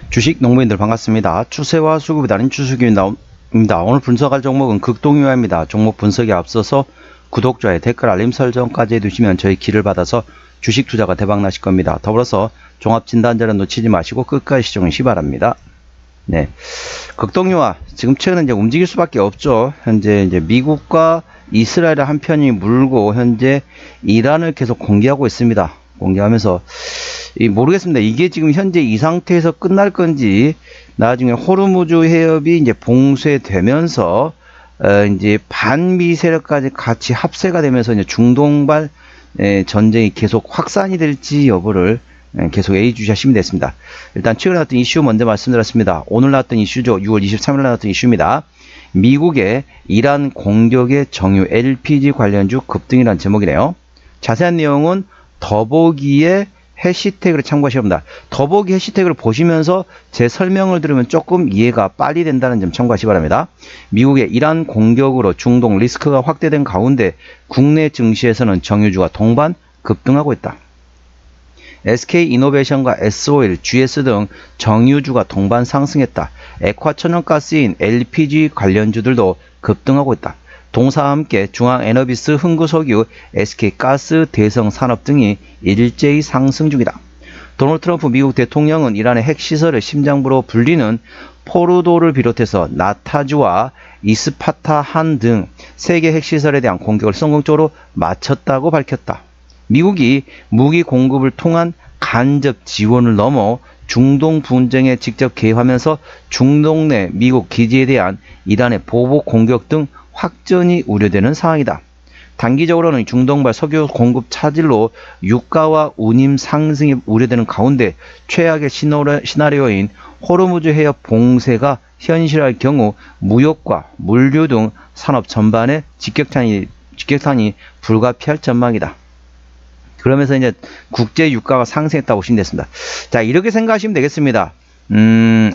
주식 농부인들 반갑습니다. 추세와 수급이 다른 추수기입니다. 오늘 분석할 종목은 극동유화입니다. 종목 분석에 앞서서 구독자의 댓글 알림 설정까지 해두시면 저희 길을 받아서 주식 투자가 대박 나실 겁니다. 더불어서 종합진단자료 놓치지 마시고 끝까지 시청하시기 바랍니다. 네, 극동유화 지금 최근에 이제 움직일 수밖에 없죠. 현재 이제 미국과 이스라엘 한 편이 물고 현재 이란을 계속 공개하고 있습니다. 공개하면서 모르겠습니다. 이게 지금 현재 이 상태에서 끝날 건지 나중에 호르무즈 해협이 이제 봉쇄되면서 이제 반미 세력까지 같이 합세가 되면서 이제 중동발 전쟁이 계속 확산이 될지 여부를 계속 예의주시하시면 됐습니다. 일단 최근에 나왔던 이슈 먼저 말씀드렸습니다. 오늘 나왔던 이슈죠. 6월 23일 나왔던 이슈입니다. 미국의 이란 공격의 정유 LPG 관련주 급등이라는 제목이네요. 자세한 내용은 더보기에 해시태그를 참고하셔야 합니다. 더보기 해시태그를 보시면서 제 설명을 들으면 조금 이해가 빨리 된다는 점 참고하시기 바랍니다. 미국의 이란 공격으로 중동 리스크가 확대된 가운데 국내 증시에서는 정유주가 동반 급등하고 있다. SK이노베이션과 S-오일, GS 등 정유주가 동반 상승했다. 액화천연가스인 LPG 관련주들도 급등하고 있다. 동사와 함께 중앙에너비스, 흥구석유, SK가스, 대성산업 등이 일제히 상승 중이다. 도널드 트럼프 미국 대통령은 이란의 핵시설의 심장부로 불리는 포르도를 비롯해서 나타주와 이스파타한 등 세계 핵시설에 대한 공격을 성공적으로 마쳤다고 밝혔다. 미국이 무기 공급을 통한 간접 지원을 넘어 중동 분쟁에 직접 개입하면서 중동 내 미국 기지에 대한 이란의 보복 공격 등 확전이 우려되는 상황이다. 단기적으로는 중동발 석유 공급 차질로 유가와 운임 상승이 우려되는 가운데 최악의 시나리오인 호르무즈 해협 봉쇄가 현실화할 경우 무역과 물류 등 산업 전반에 직격탄이 불가피할 전망이다. 그러면서 이제 국제 유가가 상승했다고 보시면 됐습니다. 자, 이렇게 생각하시면 되겠습니다.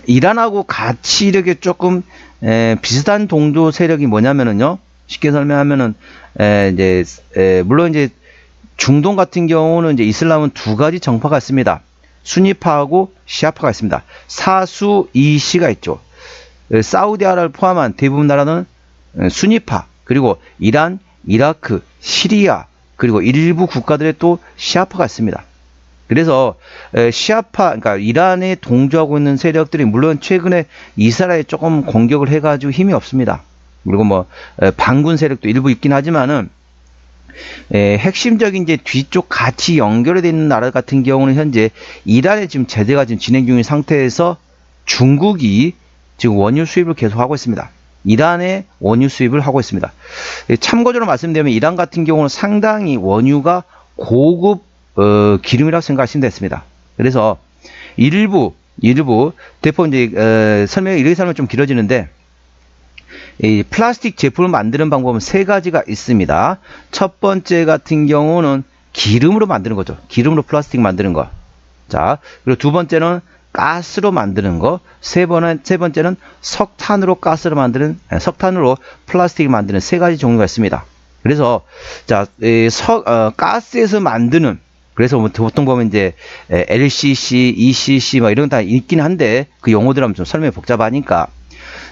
이란하고 같이 이렇게 조금 비슷한 동조 세력이 뭐냐면은요. 쉽게 설명하면은 물론 이제 중동 같은 경우는 이제 이슬람은 두 가지 정파가 있습니다. 수니파하고 시아파가 있습니다. 사수 이시가 있죠. 사우디아라비아를 포함한 대부분 나라는 수니파, 그리고 이란, 이라크, 시리아, 그리고 일부 국가들의 또 시아파가 있습니다. 그래서 시아파, 그러니까 이란에 동조하고 있는 세력들이 물론 최근에 이스라엘에 조금 공격을 해가지고 힘이 없습니다. 그리고 뭐 반군 세력도 일부 있긴 하지만은 핵심적인 이제 뒤쪽 같이 연결이 되어 있는 나라 같은 경우는 현재 이란에 지금 제재가 지금 진행 중인 상태에서 중국이 지금 원유 수입을 계속하고 있습니다. 이란의 원유 수입을 하고 있습니다. 참고적으로 말씀드리면 이란 같은 경우는 상당히 원유가 고급 기름이라고 생각하시면 됐습니다. 그래서 일부 대표 이제 이렇게 설명 좀 길어지는데 이 플라스틱 제품을 만드는 방법은 세 가지가 있습니다. 첫 번째 같은 경우는 기름으로 만드는 거죠. 기름으로 플라스틱 만드는 거. 자, 그리고 두 번째는 가스로 만드는 거, 세 번째는 석탄으로 석탄으로 플라스틱을 만드는 세 가지 종류가 있습니다. 그래서 자, 가스에서 만드는, 그래서 보통 보면 이제 LCC, ECC 막 이런 거 다 있긴 한데 그 용어들 하면 좀 설명이 복잡하니까,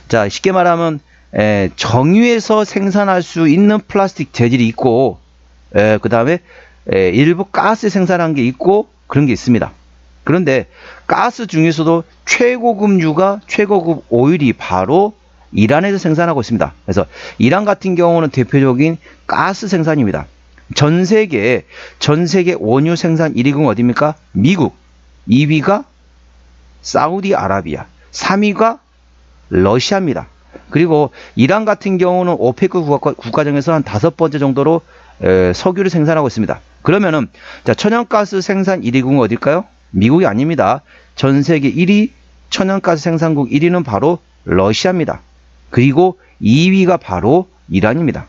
자, 쉽게 말하면 정유에서 생산할 수 있는 플라스틱 재질이 있고, 그 다음에 일부 가스 생산한 게 있고 그런 게 있습니다. 그런데 가스 중에서도 최고급 오일이 바로 이란에서 생산하고 있습니다. 그래서 이란 같은 경우는 대표적인 가스 생산입니다. 전 세계 원유 생산 1위국은 어디입니까? 미국, 2위가 사우디아라비아, 3위가 러시아입니다. 그리고 이란 같은 경우는 오페크 국가 중에서 한 5번째 정도로 석유를 생산하고 있습니다. 그러면은 자, 천연가스 생산 1위국은 어딜까요? 미국이 아닙니다. 전 세계 1위 천연가스 생산국 1위는 바로 러시아입니다. 그리고 2위가 바로 이란입니다.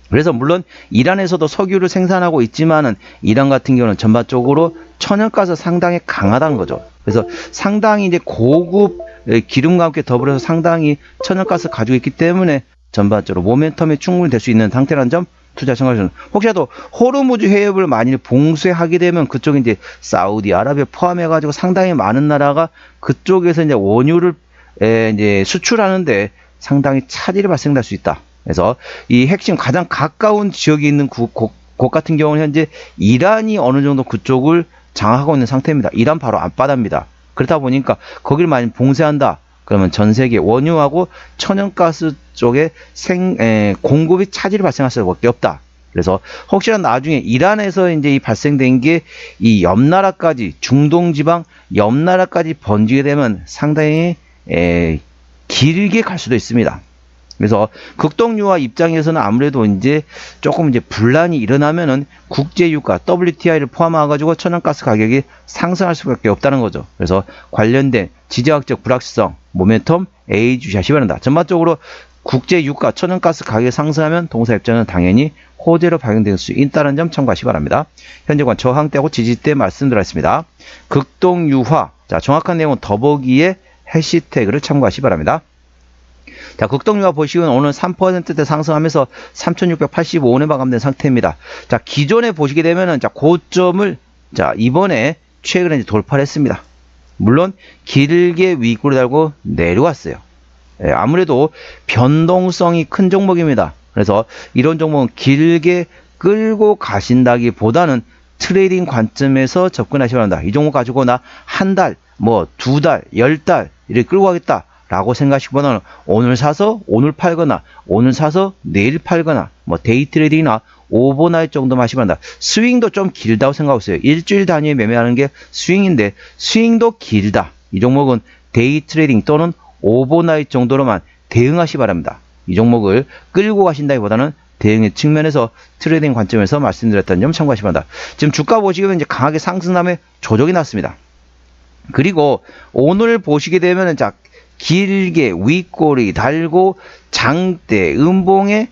그래서 물론 이란에서도 석유를 생산하고 있지만은 이란 같은 경우는 전반적으로 천연가스 상당히 강하다는 거죠. 그래서 상당히 이제 고급 기름과 함께 더불어서 상당히 천연가스 가지고 있기 때문에 전반적으로 모멘텀이 충분히 될 수 있는 상태라는 점 투자 참고하시면 혹시라도 호르무즈 해협을 만일 봉쇄하게 되면 그쪽에 이제 사우디아라비아 포함해가지고 상당히 많은 나라가 그쪽에서 이제 원유를 이제 수출하는데 상당히 차질이 발생할 수 있다. 그래서 이 핵심 가장 가까운 지역에 있는 곳 같은 경우는 현재 이란이 어느 정도 그쪽을 장악하고 있는 상태입니다. 이란 바로 앞바다입니다. 그렇다 보니까 거기를 만약 봉쇄한다. 그러면 전 세계 원유하고 천연가스 쪽에 공급이 차질이 발생할 수밖에 없다. 그래서 혹시나 나중에 이란에서 이제 이 발생된 게 이 옆나라까지 중동 지방 옆나라까지 번지게 되면 상당히 길게 갈 수도 있습니다. 그래서 극동유화 입장에서는 아무래도 이제 조금 이제 분란이 일어나면은 국제유가 WTI를 포함해가지고 천연가스 가격이 상승할 수밖에 없다는 거죠. 그래서 관련된 지정학적 불확실성, 모멘텀, A 주시하시 바랍니다. 전반적으로 국제유가 천연가스 가격이 상승하면 동사 입장은 당연히 호재로 발견될 수 있다는 점 참고하시 바랍니다. 현재관 저항대하고 지지대 말씀드렸습니다. 극동유화, 자 정확한 내용은 더보기에 해시태그를 참고하시 바랍니다. 자, 극동유화 보시면 오늘 3%대 상승하면서 3,685원에 마감된 상태입니다. 자, 기존에 보시게 되면은 자, 고점을 자, 이번에 최근에 이제 돌파를 했습니다. 물론 길게 윗골을 달고 내려왔어요. 아무래도 변동성이 큰 종목입니다. 그래서 이런 종목은 길게 끌고 가신다기보다는 트레이딩 관점에서 접근하시기 바랍니다. 이 종목 가지고 나 한 달, 뭐 두 달, 10달 이렇게 끌고 가겠다. 라고 생각하시기보다는 오늘 사서 오늘 팔거나 오늘 사서 내일 팔거나 뭐 데이 트레이딩이나 오버나잇 정도만 하시면 한다. 스윙도 좀 길다고 생각하고 있어요. 일주일 단위에 매매하는 게 스윙인데 스윙도 길다. 이 종목은 데이 트레이딩 또는 오버나잇 정도로만 대응하시 바랍니다. 이 종목을 끌고 가신다기보다는 대응의 측면에서 트레이딩 관점에서 말씀드렸다는 점 참고하시 바랍니다. 지금 주가 보시면 이제 강하게 상승함에 조정이 났습니다. 그리고 오늘 보시게 되면은 자 길게 윗꼬리 달고 장대 음봉에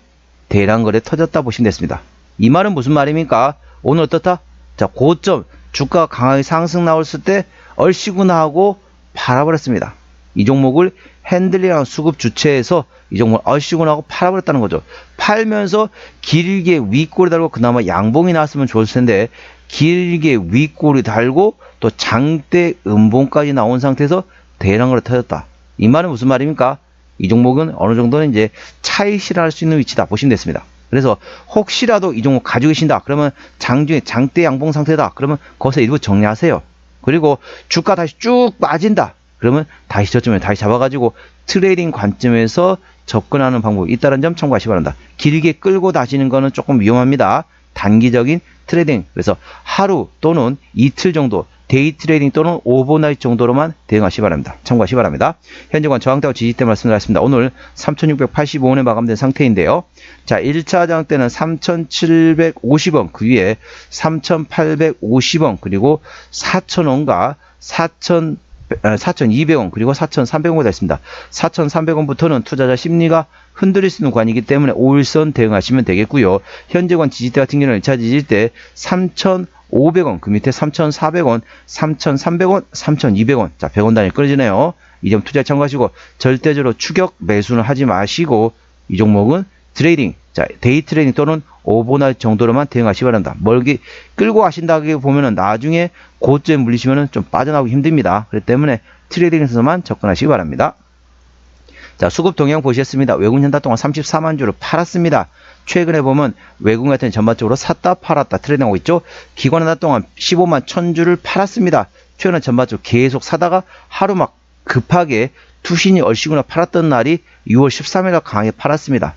대량거래 터졌다 보시면 됐습니다. 이 말은 무슨 말입니까? 오늘 어떻다? 자 고점 주가가 강하게 상승 나왔을 때 얼씨구나 하고 팔아버렸습니다. 이 종목을 핸들링하는 수급 주체에서 이 종목을 얼씨구나 하고 팔아버렸다는 거죠. 팔면서 길게 윗꼬리 달고 그나마 양봉이 나왔으면 좋을 텐데 길게 윗꼬리 달고 또 장대 음봉까지 나온 상태에서 대량거래 터졌다. 이 말은 무슨 말입니까? 이 종목은 어느 정도는 이제 차익 실현할 수 있는 위치다 보시면 됐습니다. 그래서 혹시라도 이 종목 가지고 계신다. 그러면 장중에 장대 양봉 상태다. 그러면 거기서 일부 정리하세요. 그리고 주가 다시 쭉 빠진다. 그러면 다시 저점에 다시 잡아가지고 트레이딩 관점에서 접근하는 방법이 있다는 점 참고하시기 바랍니다. 길게 끌고 다시는 거는 조금 위험합니다. 단기적인 트레이딩, 그래서 하루 또는 이틀 정도 데이 트레이딩 또는 오버나잇 정도로만 대응하시기 바랍니다. 참고하시기 바랍니다. 현재관 저항대와 지지대 말씀드렸습니다. 오늘 3,685원에 마감된 상태인데요. 자, 1차 저항대는 3,750원, 그 위에 3,850원, 그리고 4,000원과 4,200원, 그리고 4,300원이 됐습니다. 4,300원부터는 투자자 심리가 흔들릴 수 있는 구간이기 때문에 5일선 대응하시면 되겠고요. 현재관 지지대 같은 경우는 1차 지지대 3,500원, 그 밑에 3,400원, 3,300원, 3,200원. 자, 100원 단위 끊어지네요. 이 점 투자에 참고하시고 절대적으로 추격 매수는 하지 마시고 이 종목은 트레이딩, 자, 데이 트레이딩 또는 오버나잇 정도로만 대응하시기 바랍니다. 멀기 끌고 가신다고 보면은 나중에 고점에 물리시면은 좀 빠져나오기 힘듭니다. 그렇기 때문에 트레이딩에서만 접근하시기 바랍니다. 자, 수급 동향 보시겠습니다. 외국인 한 달 동안 34만 주를 팔았습니다. 최근에 보면 외국인 같은 전반적으로 샀다 팔았다 트레이딩하고 있죠. 기관 한 달 동안 15만 1000주를 팔았습니다. 최근에 전반적으로 계속 사다가 하루 막 급하게 투신이 얼씨구나 팔았던 날이 6월 13일날 강하게 팔았습니다.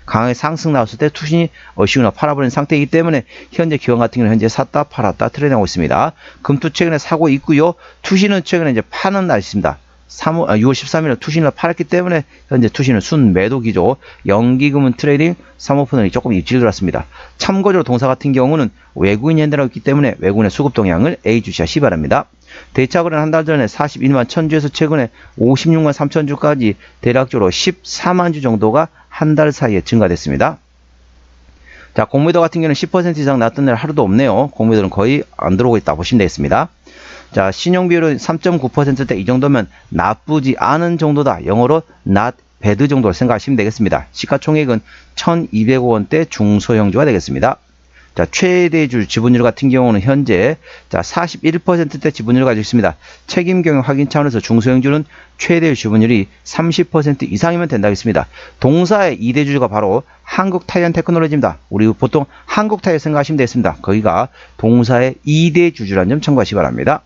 강하게 상승 나왔을 때 투신이 얼씨구나 팔아버린 상태이기 때문에 현재 기관 같은 경우는 현재 샀다 팔았다 트레이딩하고 있습니다. 금투 최근에 사고 있고요. 투신은 최근에 이제 파는 날 있습니다. 6월 13일에 투신을 팔았기 때문에 현재 투신은 순매도 기조, 연기금은 트레이딩, 사모펀드는 조금 입질 들었습니다. 참고적으로 동사 같은 경우는 외국인이 핸들하고 있기 때문에 외국인의 수급 동향을 A 주시하시 바랍니다. 대차 거래는 한 달 전에 41만 1000주에서 최근에 56만 3000주까지 대략적으로 14만 주 정도가 한 달 사이에 증가됐습니다. 자, 공매도 같은 경우는 10% 이상 났던 날 하루도 없네요. 공매도는 거의 안 들어오고 있다 보시면 되겠습니다. 자, 신용 비율은 3.9%대 이 정도면 나쁘지 않은 정도다. 영어로 not 배드 정도로 생각하시면 되겠습니다. 시가총액은 1,200억 원대 중소형주가 되겠습니다. 자, 최대주 지분율 같은 경우는 현재 41%대 지분율을 가지고 있습니다. 책임 경영 확인 차원에서 중소형주는 최대 지분율이 30% 이상이면 된다겠습니다. 동사의 2대주주가 바로 한국타이완테크놀로지입니다. 우리 보통 한국타이어 생각하시면 되겠습니다. 거기가 동사의 2대주주라는 점 참고하시기 바랍니다.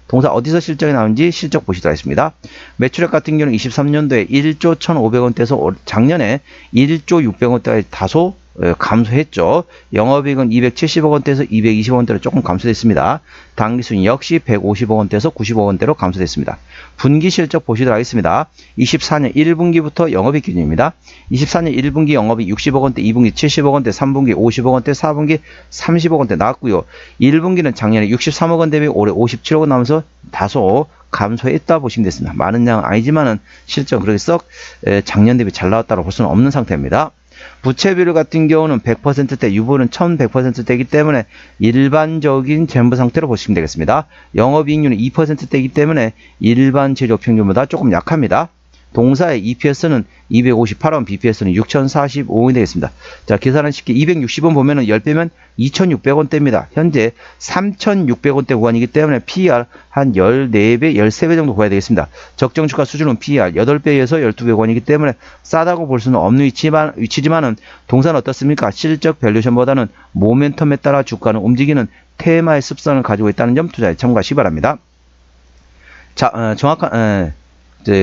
동사 어디서 실적이 나오는지 실적 보시도록 하겠습니다. 매출액 같은 경우는 23년도에 1조 1,500원대에서 작년에 1조 600원대까지 다소 감소했죠. 영업이익은 270억 원대에서 220억 원대로 조금 감소됐습니다. 당기순 역시 150억 원대에서 90억 원대로 감소됐습니다. 분기 실적 보시도록 하겠습니다. 24년 1분기부터 영업이익 기준입니다. 24년 1분기 영업이익 60억 원대, 2분기 70억 원대, 3분기 50억 원대, 4분기 30억 원대 나왔고요. 1분기는 작년에 63억 원 대비 올해 57억 원 나오면서 다소 감소했다 보시면 됐습니다. 많은 양은 아니지만은 실적 그렇게 썩 작년 대비 잘 나왔다고 볼 수는 없는 상태입니다. 부채 비율 같은 경우는 100%대, 유보는 1100%대이기 때문에 일반적인 재무 상태로 보시면 되겠습니다. 영업이익률은 2%대이기 때문에 일반 재료 평균보다 조금 약합니다. 동사의 EPS는 258원, BPS는 6045원이 되겠습니다. 자, 계산은 쉽게 260원 보면은 10배면 2600원대입니다. 현재 3600원대 구간이기 때문에 PER 한 14배, 13배 정도 구해야 되겠습니다. 적정 주가 수준은 PER 8배에서 12배 구간이기 때문에 싸다고 볼 수는 없는 위치지만은 동사는 어떻습니까? 실적 밸류션보다는 모멘텀에 따라 주가는 움직이는 테마의 습성을 가지고 있다는 점 투자에 참고하시기 바랍니다. 자,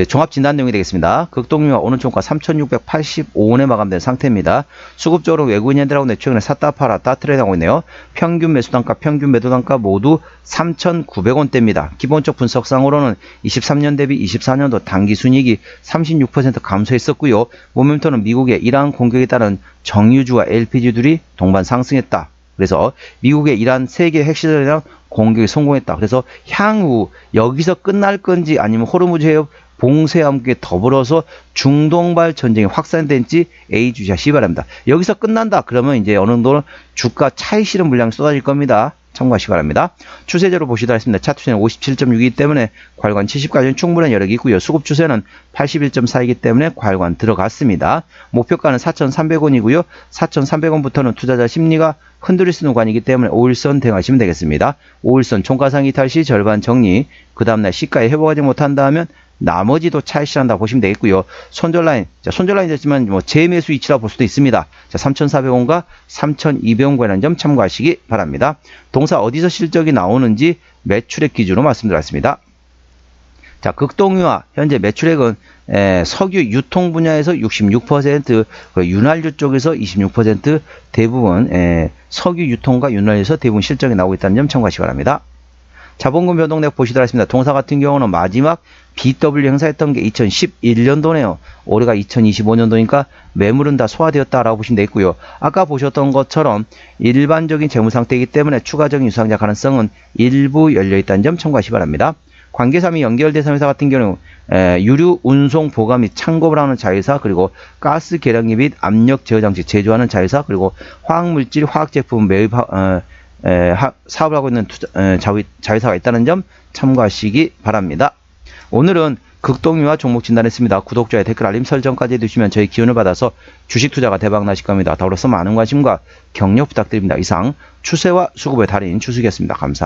종합 진단 내용이 되겠습니다. 극동유와 오늘총가 3,685원에 마감된 상태입니다. 수급적으로 외국인 현대라고 최근에 샀다 팔아 트레이드하고 있네요. 평균 매수단가, 평균 매도단가 모두 3,900원대입니다. 기본적 분석상으로는 23년 대비 24년도 당기순이익이 36% 감소했었고요. 모멘텀은 미국의 이란 공격에 따른 정유주와 LPG들이 동반 상승했다. 그래서 미국의 이란 세계 핵시설이랑 공격에 성공했다. 그래서 향후 여기서 끝날 건지 아니면 호르무즈 해협 봉쇄와 함께 더불어서 중동발 전쟁이 확산된지 A 주시하시기 바랍니다. 여기서 끝난다. 그러면 이제 어느 정도는 주가 차익 실현 물량이 쏟아질 겁니다. 참고하시기 바랍니다. 추세제로 보시도록 하겠습니다. 차트 추세는 57.6이기 때문에 과열관 70까지는 충분한 여력이 있고요. 수급 추세는 81.4이기 때문에 과열관 들어갔습니다. 목표가는 4,300원이고요. 4,300원부터는 투자자 심리가 흔들릴 수 있는 구간이기 때문에 5일선 대응하시면 되겠습니다. 5일선 총가상 이탈 시 절반 정리, 그 다음날 시가에 회복하지 못한다 하면 나머지도 차익 실현한다 보시면 되겠고요. 손절라인, 손절라인 됐지만 재매수 위치라 볼 수도 있습니다. 자, 3,400원과 3,200원과라는 점 참고하시기 바랍니다. 동사 어디서 실적이 나오는지 매출액 기준으로 말씀드렸습니다. 자, 극동유화 현재 매출액은 석유 유통 분야에서 66%, 윤활유 쪽에서 26% 대부분 석유 유통과 윤활유에서 대부분 실적이 나오고 있다는 점 참고하시기 바랍니다. 자본금 변동액 보시도록 하겠습니다. 동사 같은 경우는 마지막 BW 행사했던 게 2011년도네요. 올해가 2025년도니까 매물은 다 소화되었다라고 보시면 되겠고요. 아까 보셨던 것처럼 일반적인 재무 상태이기 때문에 추가적인 유상자 가능성은 일부 열려있다는 점 참고하시기 바랍니다. 관계사 및 연결대상회사 같은 경우는 유류, 운송, 보관 및 창고를 하는 자회사, 그리고 가스 계량기 및 압력 제어 장치 제조하는 자회사, 그리고 화학물질, 화학제품 매입 사업을 하고 있는 자회사가 있다는 점 참고하시기 바랍니다. 오늘은 극동유화 종목 진단했습니다. 구독자의 댓글 알림 설정까지 해주시면 저희 기운을 받아서 주식 투자가 대박 나실 겁니다. 더불어서 많은 관심과 격려 부탁드립니다. 이상 추세와 수급의 달인 추수기였습니다. 감사합니다.